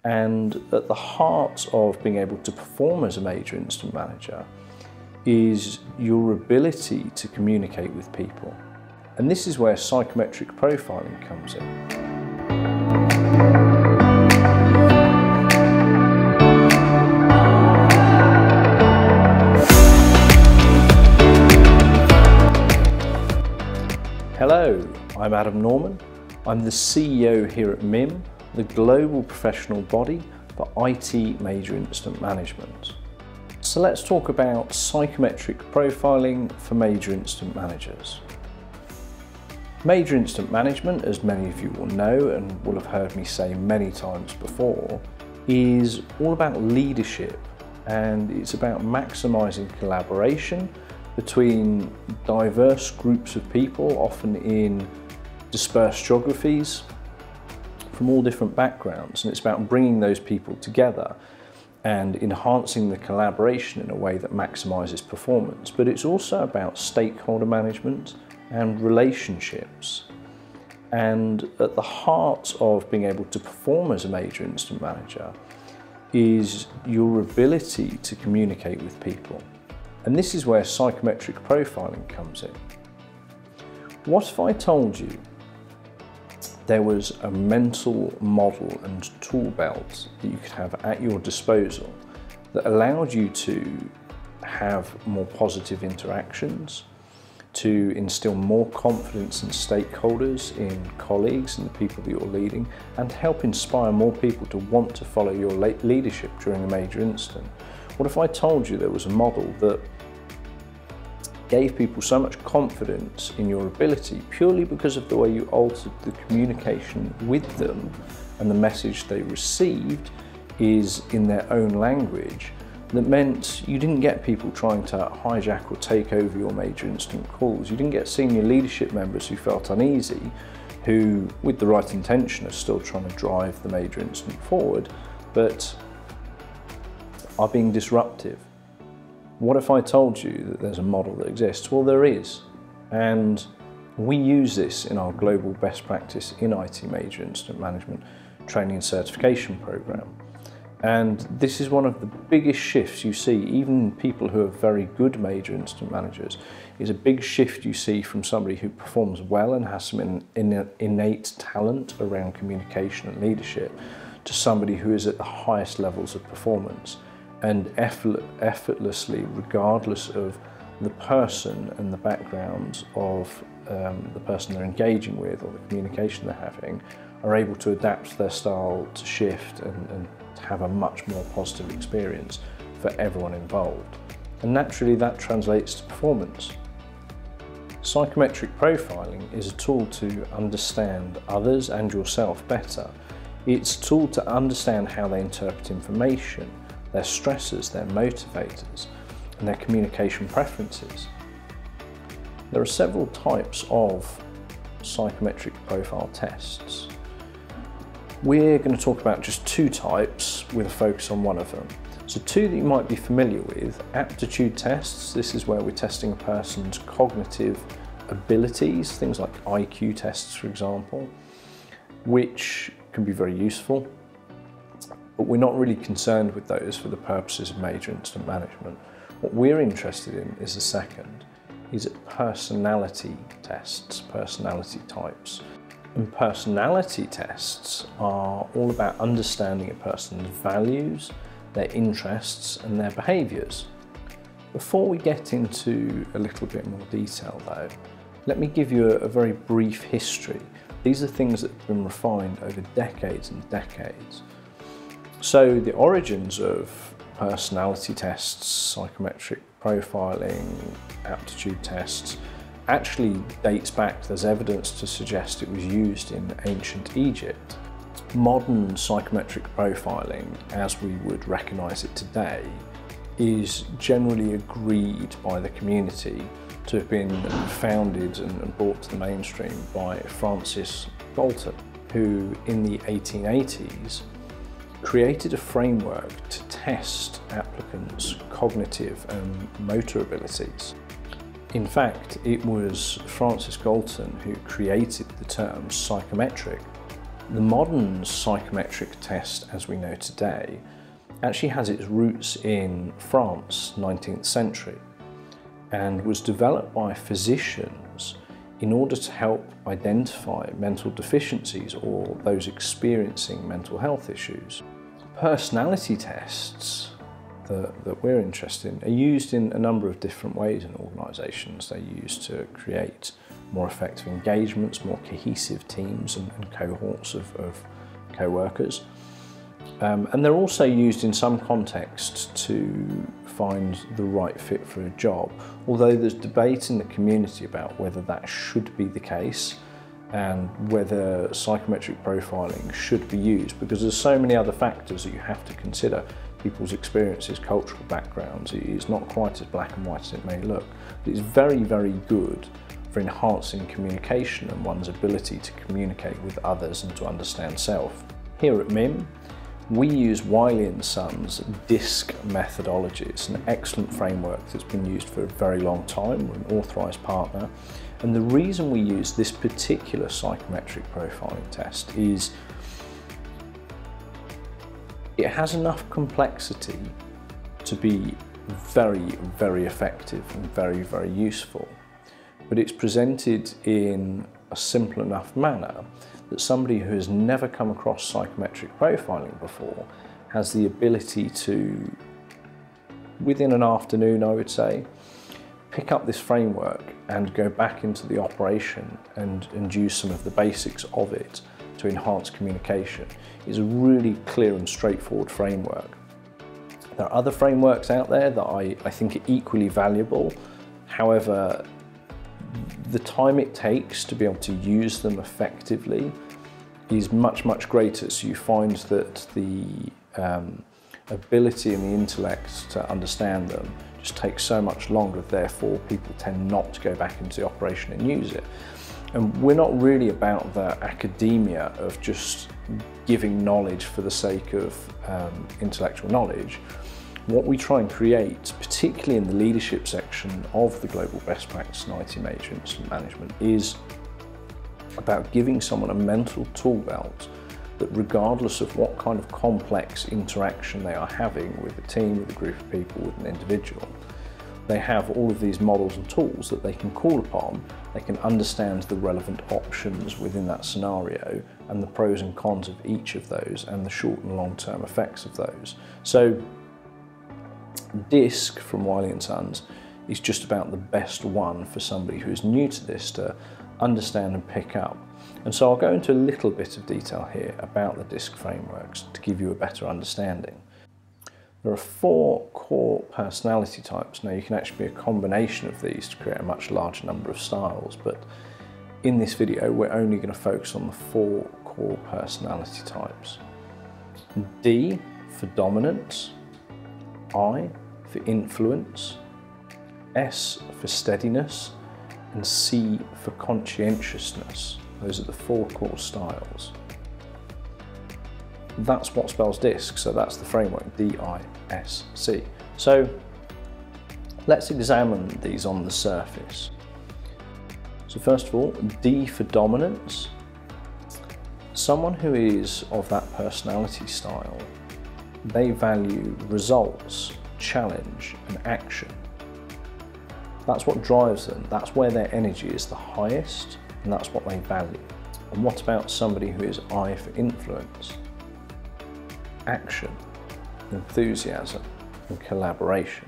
And at the heart of being able to perform as a major incident manager is your ability to communicate with people. And this is where psychometric profiling comes in. Hello, I'm Adam Norman. I'm the CEO here at MIM, the global professional body for IT major incident management. So let's talk about psychometric profiling for major incident managers. Major incident management, as many of you will know and will have heard me say many times before, is all about leadership, and it's about maximising collaboration between diverse groups of people, often in dispersed geographies from all different backgrounds, and it's about bringing those people together and enhancing the collaboration in a way that maximises performance. But it's also about stakeholder management and relationships. And at the heart of being able to perform as a major incident manager is your ability to communicate with people. And this is where psychometric profiling comes in. What if I told you there was a mental model and tool belt that you could have at your disposal that allowed you to have more positive interactions, to instill more confidence in stakeholders, in colleagues and the people that you're leading, and help inspire more people to want to follow your leadership during a major incident? What if I told you there was a model that gave people so much confidence in your ability purely because of the way you altered the communication with them, and the message they received is in their own language, that meant you didn't get people trying to hijack or take over your major incident calls. You didn't get senior leadership members who felt uneasy, who with the right intention are still trying to drive the major incident forward, but are being disruptive. What if I told you that there's a model that exists? Well, there is, and we use this in our global best practice in IT major incident management training and certification program. And this is one of the biggest shifts you see, even in people who are very good major incident managers, is a big shift you see from somebody who performs well and has some innate talent around communication and leadership to somebody who is at the highest levels of performance and effortlessly, regardless of the person and the background of the person they're engaging with or the communication they're having, are able to adapt their style to shift and to have a much more positive experience for everyone involved. And naturally that translates to performance. Psychometric profiling is a tool to understand others and yourself better. It's a tool to understand how they interpret information, their stressors, their motivators, and their communication preferences. There are several types of psychometric profile tests. We're going to talk about just two types with a focus on one of them. So two that you might be familiar with: aptitude tests. This is where we're testing a person's cognitive abilities, things like IQ tests, for example, which can be very useful. But we're not really concerned with those for the purposes of major incident management. What we're interested in is the second, is personality tests, personality types. And personality tests are all about understanding a person's values, their interests and their behaviours. Before we get into a little bit more detail though, let me give you a very brief history. These are things that have been refined over decades and decades. So the origins of personality tests, psychometric profiling, aptitude tests, actually dates back. There's evidence to suggest it was used in ancient Egypt. Modern psychometric profiling, as we would recognise it today, is generally agreed by the community to have been founded and brought to the mainstream by Francis Galton, who in the 1880s created a framework to test applicants' cognitive and motor abilities. In fact, it was Francis Galton who created the term psychometric, The modern psychometric test, as we know today, actually has its roots in France, 19th century, and was developed by physicians in order to help identify mental deficiencies or those experiencing mental health issues. Personality tests that we're interested in are used in a number of different ways in organisations. They're used to create more effective engagements, more cohesive teams and cohorts of co-workers. And they're also used in some contexts to find the right fit for a job, although there's debate in the community about whether that should be the case and whether psychometric profiling should be used, because there's so many other factors that you have to consider. People's experiences, cultural backgrounds, it's not quite as black and white as it may look. But it's very, very good for enhancing communication and one's ability to communicate with others and to understand self. Here at MIM, we use Wiley & Sons DISC methodology. It's an excellent framework that's been used for a very long time. We're an authorised partner. And the reason we use this particular psychometric profiling test is it has enough complexity to be very, very effective and very, very useful. But it's presented in a simple enough manner that somebody who has never come across psychometric profiling before has the ability to, within an afternoon I would say, pick up this framework and go back into the operation and use some of the basics of it to enhance communication. It's a really clear and straightforward framework. There are other frameworks out there that I think are equally valuable. However, the time it takes to be able to use them effectively is much, much greater. So you find that the ability and the intellect to understand them just takes so much longer, therefore people tend not to go back into the operation and use it. And we're not really about the academia of just giving knowledge for the sake of intellectual knowledge. What we try and create, particularly in the leadership section of the Global Best Practice in IT Major Incident Management, is about giving someone a mental tool belt that, regardless of what kind of complex interaction they are having with a team, with a group of people, with an individual, they have all of these models and tools that they can call upon. They can understand the relevant options within that scenario and the pros and cons of each of those and the short and long-term effects of those. So DISC from Wiley & Sons is just about the best one for somebody who is new to this to understand and pick up. And so I'll go into a little bit of detail here about the DISC frameworks to give you a better understanding. There are 4 core personality types. Now you can actually be a combination of these to create a much larger number of styles, but in this video we're only going to focus on the 4 core personality types. D for dominance, I for influence, S for steadiness, and C for conscientiousness. Those are the 4 core styles. That's what spells DISC, so that's the framework, D-I-S-C. So let's examine these on the surface. So first of all, D for dominance. Someone who is of that personality style, they value results, challenge and action. That's what drives them, that's where their energy is the highest, and that's what they value. And what about somebody who is I for influence? Action, enthusiasm and collaboration.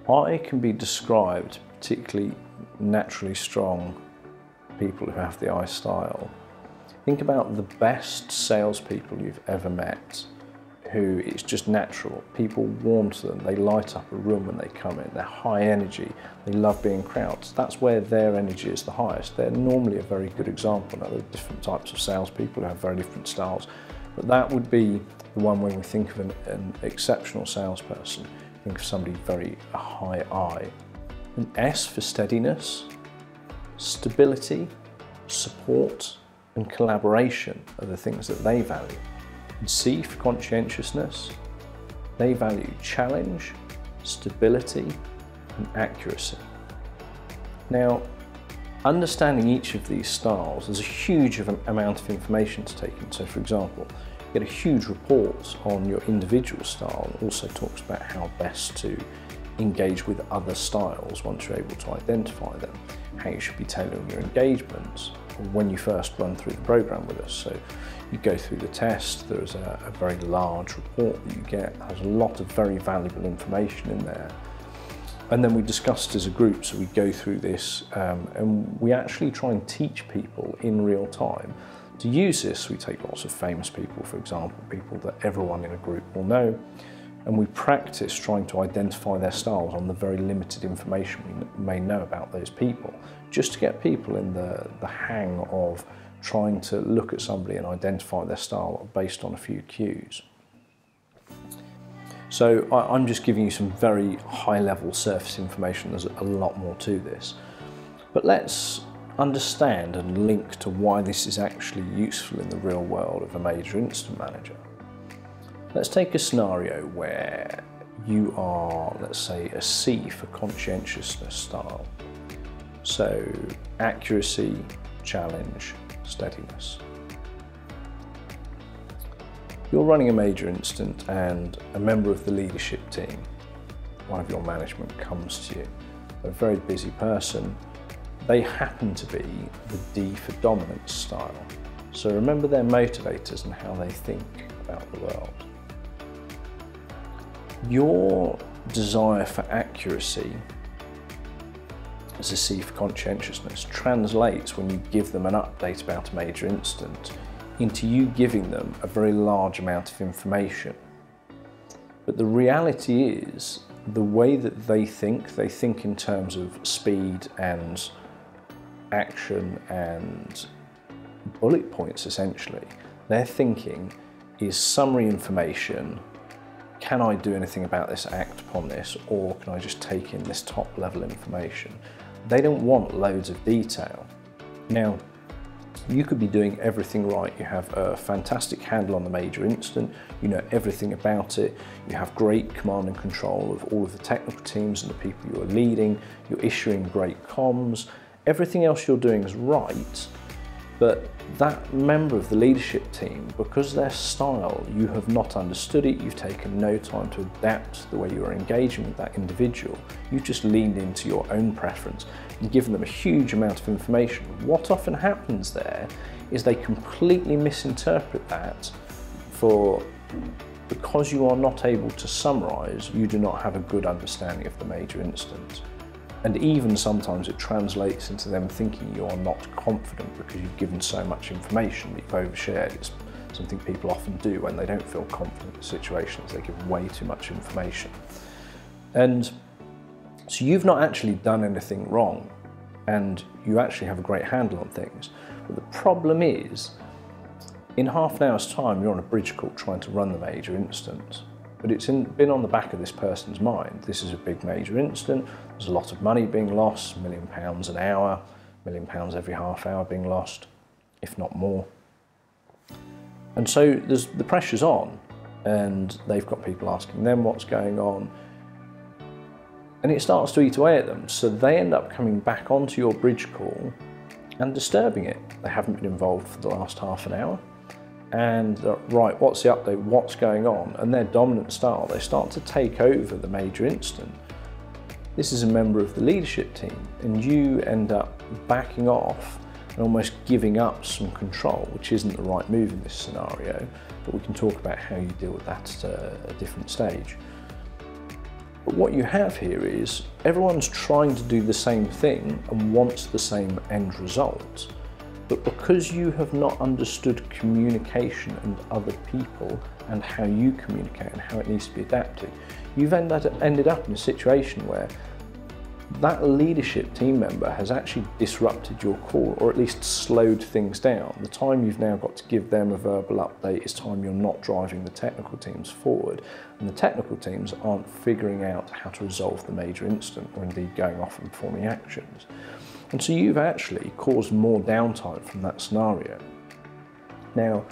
I can be described, particularly naturally strong people who have the I style. Think about the best salespeople you've ever met, who it's just natural. People warm to them, they light up a room when they come in, they're high energy, they love being crowds. That's where their energy is the highest. They're normally a very good example. Now, there are different types of salespeople who have very different styles, but that would be the one when we think of an exceptional salesperson. Think of somebody very high I. An S for steadiness, stability, support and collaboration are the things that they value. And C for conscientiousness, they value challenge, stability and accuracy. Now, Understanding each of these styles, there's a huge amount of information to take in. So for example, you get a huge report on your individual style, and also talks about how best to engage with other styles once you're able to identify them, how you should be tailoring your engagements when you first run through the program with us. So you go through the test, there's a very large report that you get, has a lot of very valuable information in there. And then we discussed as a group, so we go through this and we actually try and teach people in real time to use this. We take lots of famous people, for example, people that everyone in a group will know, and we practice trying to identify their styles on the very limited information we may know about those people, just to get people in the hang of trying to look at somebody and identify their style based on a few cues. So I'm just giving you some very high-level surface information. There's a lot more to this. But let's understand and link to why this is actually useful in the real world of a major incident manager. Let's take a scenario where you are, let's say, a C for conscientiousness style. So accuracy, challenge, steadiness. You're running a major incident and a member of the leadership team, one of your management, comes to you. They're a very busy person. They happen to be the D for dominance style. So remember their motivators and how they think about the world. Your desire for accuracy as a C for conscientiousness translates when you give them an update about a major incident into you giving them a very large amount of information. But the reality is, the way that they think in terms of speed and action and bullet points essentially. Their thinking is summary information. Can I do anything about this, act upon this, or can I just take in this top level information? They don't want loads of detail. Now, you could be doing everything right. You have a fantastic handle on the major incident, you know everything about it, you have great command and control of all of the technical teams and the people you are leading, you're issuing great comms, everything else you're doing is right, but that member of the leadership team, because their style, you have not understood it, you've taken no time to adapt the way you are engaging with that individual, you've just leaned into your own preference and given them a huge amount of information. What often happens there is they completely misinterpret that because you are not able to summarise, you do not have a good understanding of the major incident. And even sometimes it translates into them thinking you are not confident because you've given so much information that you've overshared. It's something people often do when they don't feel confident in situations. They give way too much information. And so you've not actually done anything wrong and you actually have a great handle on things. But the problem is, in half an hour's time, you're on a bridge call trying to run the major incident. But it's been on the back of this person's mind. This is a big major incident. There's a lot of money being lost, £1 million an hour, £1 million every half hour being lost, if not more. And so the pressure's on, and they've got people asking them what's going on, and it starts to eat away at them. So they end up coming back onto your bridge call and disturbing it. They haven't been involved for the last half an hour. And right, what's the update, what's going on? And their dominant style, they start to take over the major incident. This is a member of the leadership team, and you end up backing off and almost giving up some control, which isn't the right move in this scenario, but we can talk about how you deal with that at a different stage. But what you have here is everyone's trying to do the same thing and wants the same end result. But because you have not understood communication and other people and how you communicate and how it needs to be adapted, you've ended up in a situation where that leadership team member has actually disrupted your call, or at least slowed things down. The time you've now got to give them a verbal update is time you're not driving the technical teams forward, and the technical teams aren't figuring out how to resolve the major incident or indeed going off and performing actions. And so you've actually caused more downtime from that scenario. Now,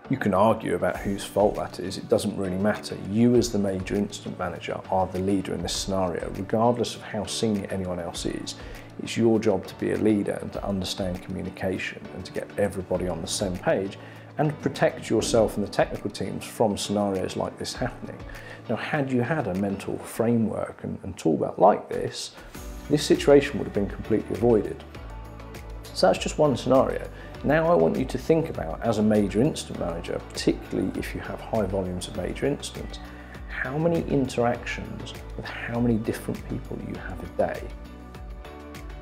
you can argue about whose fault that is, it doesn't really matter. You as the major incident manager are the leader in this scenario, regardless of how senior anyone else is. It's your job to be a leader and to understand communication and to get everybody on the same page and protect yourself and the technical teams from scenarios like this happening. Now, had you had a mental framework and toolbelt like this situation would have been completely avoided. So that's just one scenario. Now I want you to think about, as a major incident manager, particularly if you have high volumes of major incidents, how many interactions with how many different people you have a day.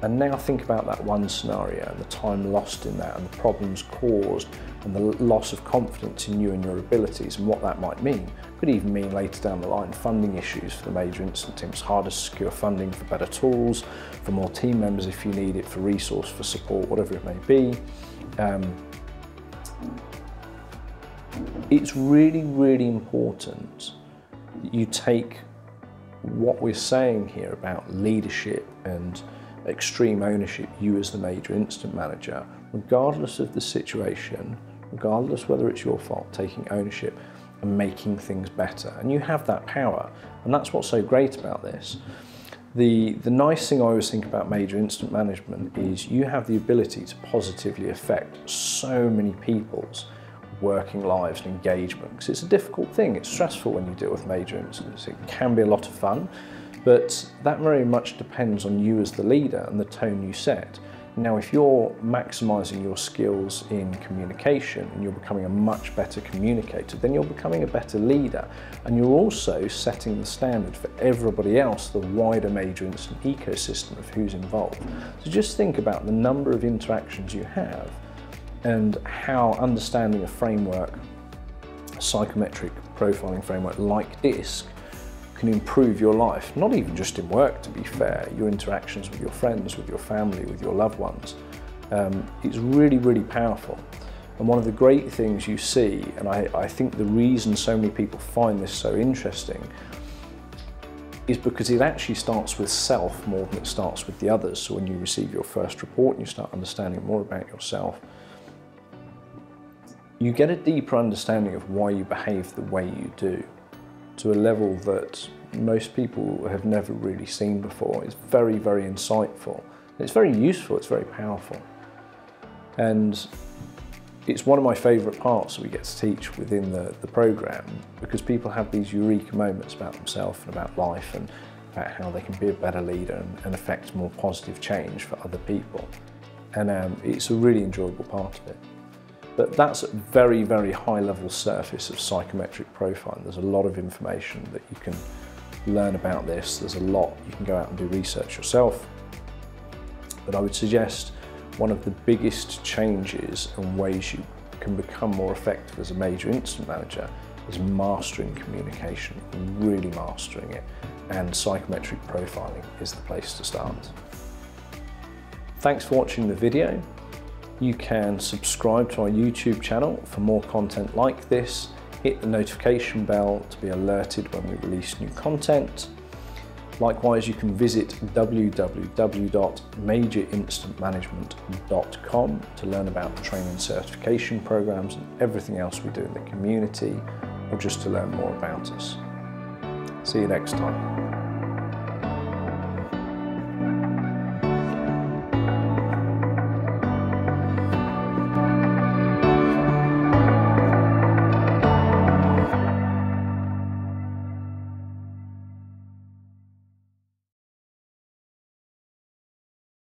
And now think about that one scenario and the time lost in that and the problems caused and the loss of confidence in you and your abilities and what that might mean. Could even mean later down the line funding issues for the major incident teams, harder to secure funding for better tools, for more team members if you need it, for resource, for support, whatever it may be. It's really, really important that you take what we're saying here about leadership and extreme ownership, you as the major incident manager, regardless of the situation, regardless whether it's your fault, taking ownership and making things better. And you have that power, and that's what's so great about this. The nice thing I always think about major incident management is you have the ability to positively affect so many people's working lives and engagement, because it's a difficult thing. It's stressful when you deal with major incidents. It can be a lot of fun, but that very much depends on you as the leader and the tone you set. Now, if you're maximising your skills in communication and you're becoming a much better communicator, then you're becoming a better leader, and you're also setting the standard for everybody else, the wider major incident ecosystem of who's involved. So just think about the number of interactions you have and how understanding a framework, a psychometric profiling framework like DISC, can improve your life, not even just in work, to be fair, your interactions with your friends, with your family, with your loved ones. It's really, really powerful. And one of the great things you see, and I think the reason so many people find this so interesting, is because it actually starts with self more than it starts with the others. So when you receive your first report and you start understanding more about yourself, you get a deeper understanding of why you behave the way you do, to a level that most people have never really seen before. It's very, very insightful. It's very useful, it's very powerful. And it's one of my favourite parts that we get to teach within the programme, because people have these eureka moments about themselves and about life and about how they can be a better leader and affect more positive change for other people. And it's a really enjoyable part of it. But that's a very, very high level surface of psychometric profiling. There's a lot of information that you can learn about this. There's a lot, you can go out and do research yourself. But I would suggest one of the biggest changes and ways you can become more effective as a major incident manager is mastering communication, really mastering it. And psychometric profiling is the place to start. Thanks for watching the video. You can subscribe to our YouTube channel for more content like this. Hit the notification bell to be alerted when we release new content. Likewise, you can visit www.majorincidentmanagement.com to learn about the training certification programs and everything else we do in the community, or just to learn more about us. See you next time.